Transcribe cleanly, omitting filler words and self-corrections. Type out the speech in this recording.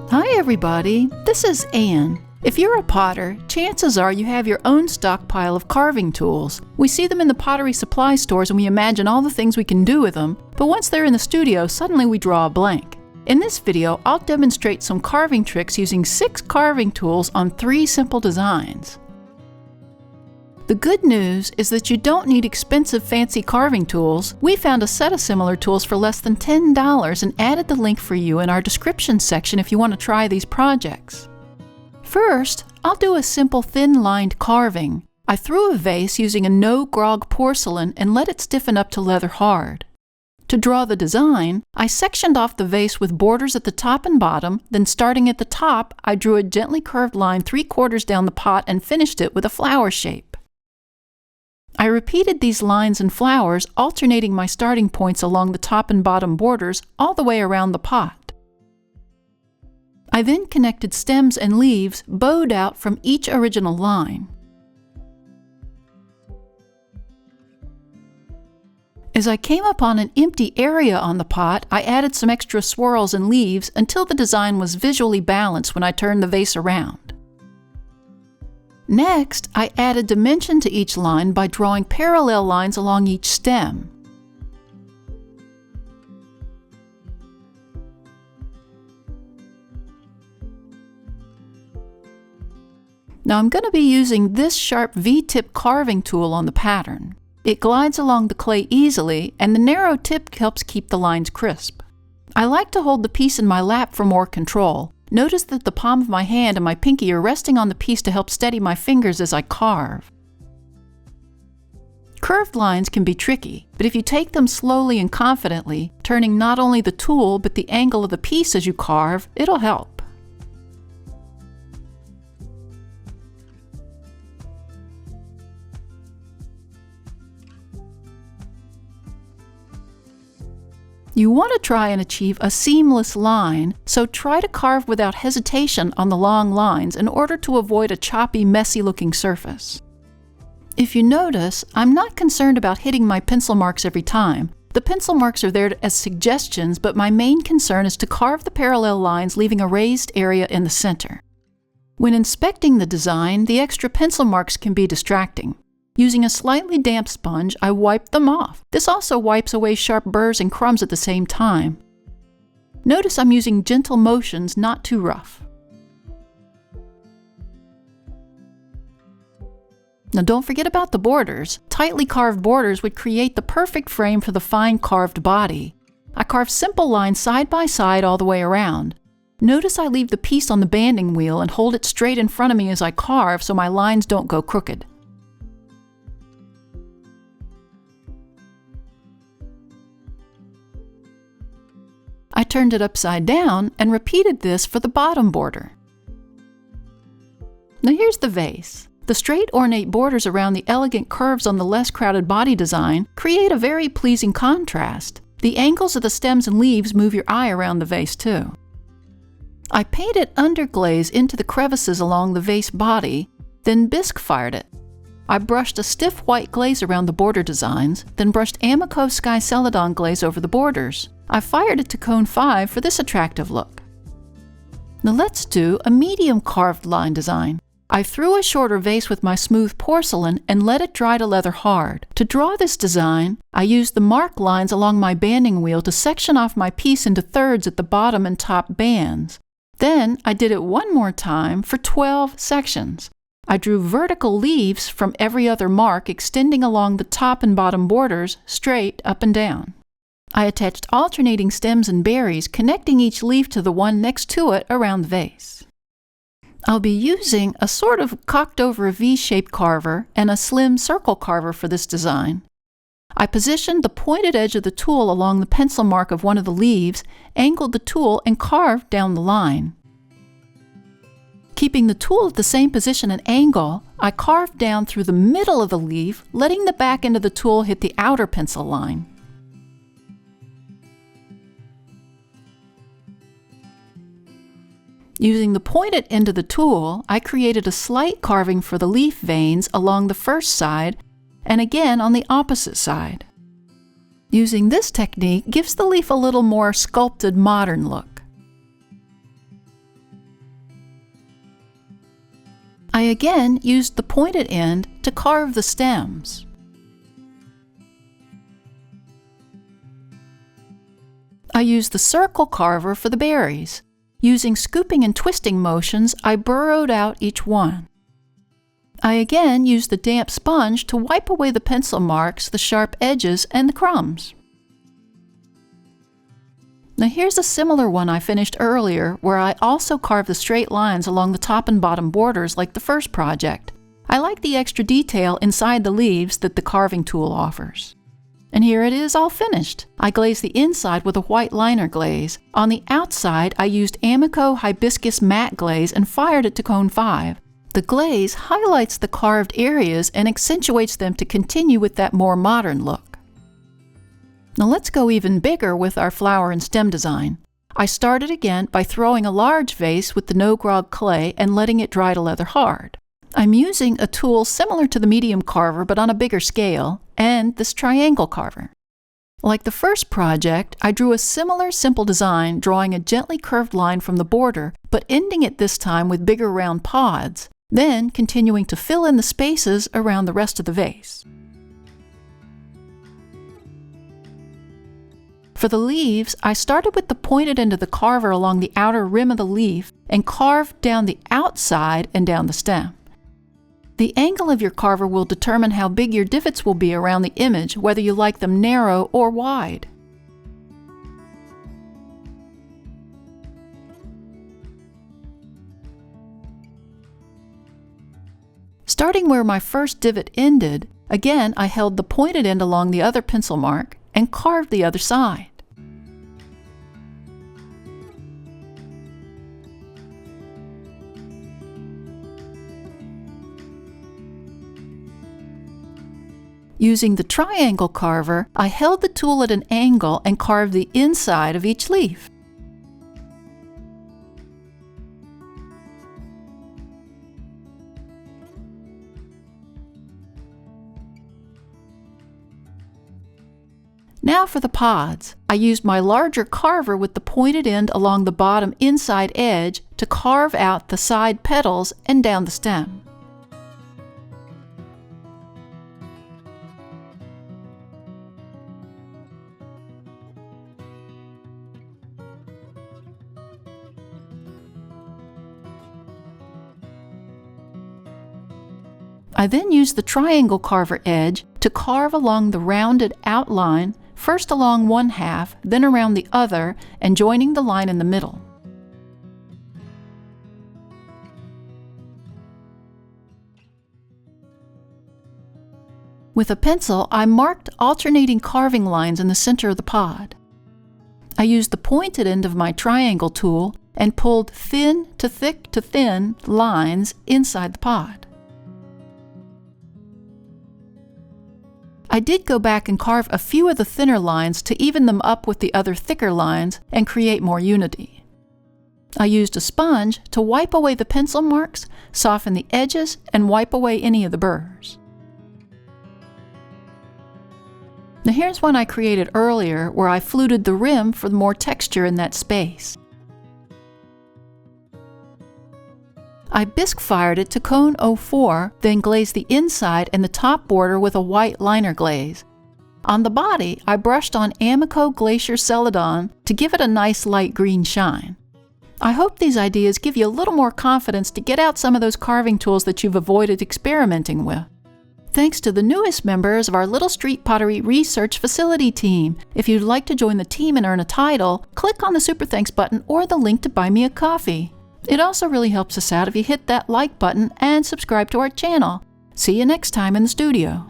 Hi everybody, this is Anne. If you're a potter, chances are you have your own stockpile of carving tools. We see them in the pottery supply stores and we imagine all the things we can do with them, but once they're in the studio, suddenly we draw a blank. In this video, I'll demonstrate some carving tricks using 6 carving tools on 3 simple designs. The good news is that you don't need expensive fancy carving tools. We found a set of similar tools for less than $10 and added the link for you in our description section if you want to try these projects. First, I'll do a simple thin-lined carving. I threw a vase using a no-grog porcelain and let it stiffen up to leather hard. To draw the design, I sectioned off the vase with borders at the top and bottom, then starting at the top, I drew a gently curved line 3/4 down the pot and finished it with a flower shape. I repeated these lines and flowers, alternating my starting points along the top and bottom borders all the way around the pot. I then connected stems and leaves bowed out from each original line. As I came upon an empty area on the pot, I added some extra swirls and leaves until the design was visually balanced when I turned the vase around. Next, I added dimension to each line by drawing parallel lines along each stem. Now I'm going to be using this sharp V-tip carving tool on the pattern. It glides along the clay easily, and the narrow tip helps keep the lines crisp. I like to hold the piece in my lap for more control. Notice that the palm of my hand and my pinky are resting on the piece to help steady my fingers as I carve. Curved lines can be tricky, but if you take them slowly and confidently, turning not only the tool but the angle of the piece as you carve, it'll help. You want to try and achieve a seamless line, so try to carve without hesitation on the long lines in order to avoid a choppy, messy-looking surface. If you notice, I'm not concerned about hitting my pencil marks every time. The pencil marks are there as suggestions, but my main concern is to carve the parallel lines, leaving a raised area in the center. When inspecting the design, the extra pencil marks can be distracting. Using a slightly damp sponge, I wipe them off. This also wipes away sharp burrs and crumbs at the same time. Notice I'm using gentle motions, not too rough. Now don't forget about the borders. Tightly carved borders would create the perfect frame for the fine carved body. I carve simple lines side by side all the way around. Notice I leave the piece on the banding wheel and hold it straight in front of me as I carve so my lines don't go crooked. I turned it upside down and repeated this for the bottom border. Now here's the vase. The straight ornate borders around the elegant curves on the less crowded body design create a very pleasing contrast. The angles of the stems and leaves move your eye around the vase too. I painted underglaze into the crevices along the vase body, then bisque fired it. I brushed a stiff white glaze around the border designs, then brushed Amico Sky Celadon glaze over the borders. I fired it to cone 5 for this attractive look. Now let's do a medium carved line design. I threw a shorter vase with my smooth porcelain and let it dry to leather hard. To draw this design, I used the mark lines along my banding wheel to section off my piece into thirds at the bottom and top bands. Then I did it one more time for 12 sections. I drew vertical leaves from every other mark extending along the top and bottom borders, straight up and down. I attached alternating stems and berries, connecting each leaf to the one next to it around the vase. I'll be using a sort of cocked-over V-shaped carver and a slim circle carver for this design. I positioned the pointed edge of the tool along the pencil mark of one of the leaves, angled the tool, and carved down the line. Keeping the tool at the same position and angle, I carved down through the middle of the leaf, letting the back end of the tool hit the outer pencil line. Using the pointed end of the tool, I created a slight carving for the leaf veins along the first side and again on the opposite side. Using this technique gives the leaf a little more sculpted, modern look. I again used the pointed end to carve the stems. I used the circle carver for the berries. Using scooping and twisting motions, I burrowed out each one. I again used the damp sponge to wipe away the pencil marks, the sharp edges, and the crumbs. Now here's a similar one I finished earlier, where I also carved the straight lines along the top and bottom borders like the first project. I like the extra detail inside the leaves that the carving tool offers. And here it is all finished. I glazed the inside with a white liner glaze. On the outside, I used Amico Hibiscus matte glaze and fired it to cone 5. The glaze highlights the carved areas and accentuates them to continue with that more modern look. Now let's go even bigger with our flower and stem design. I started again by throwing a large vase with the no-grog clay and letting it dry to leather hard. I'm using a tool similar to the medium carver but on a bigger scale, and this triangle carver. Like the first project, I drew a similar simple design, drawing a gently curved line from the border, but ending it this time with bigger round pods, then continuing to fill in the spaces around the rest of the vase. For the leaves, I started with the pointed end of the carver along the outer rim of the leaf and carved down the outside and down the stem. The angle of your carver will determine how big your divots will be around the image, whether you like them narrow or wide. Starting where my first divot ended, again I held the pointed end along the other pencil mark and carved the other side. Using the triangle carver, I held the tool at an angle and carved the inside of each leaf. Now for the pods. I used my larger carver with the pointed end along the bottom inside edge to carve out the side petals and down the stem. I then used the triangle carver edge to carve along the rounded outline, first along one half, then around the other, and joining the line in the middle. With a pencil, I marked alternating carving lines in the center of the pod. I used the pointed end of my triangle tool and pulled thin to thick to thin lines inside the pod. I did go back and carve a few of the thinner lines to even them up with the other thicker lines and create more unity. I used a sponge to wipe away the pencil marks, soften the edges, and wipe away any of the burrs. Now here's one I created earlier where I fluted the rim for more texture in that space. I bisque fired it to cone 04, then glazed the inside and the top border with a white liner glaze. On the body, I brushed on Amico Glacier Celadon to give it a nice light green shine. I hope these ideas give you a little more confidence to get out some of those carving tools that you've avoided experimenting with. Thanks to the newest members of our Little Street Pottery Research Facility team. If you'd like to join the team and earn a title, click on the Super Thanks button or the link to buy me a coffee. It also really helps us out if you hit that like button and subscribe to our channel. See you next time in the studio.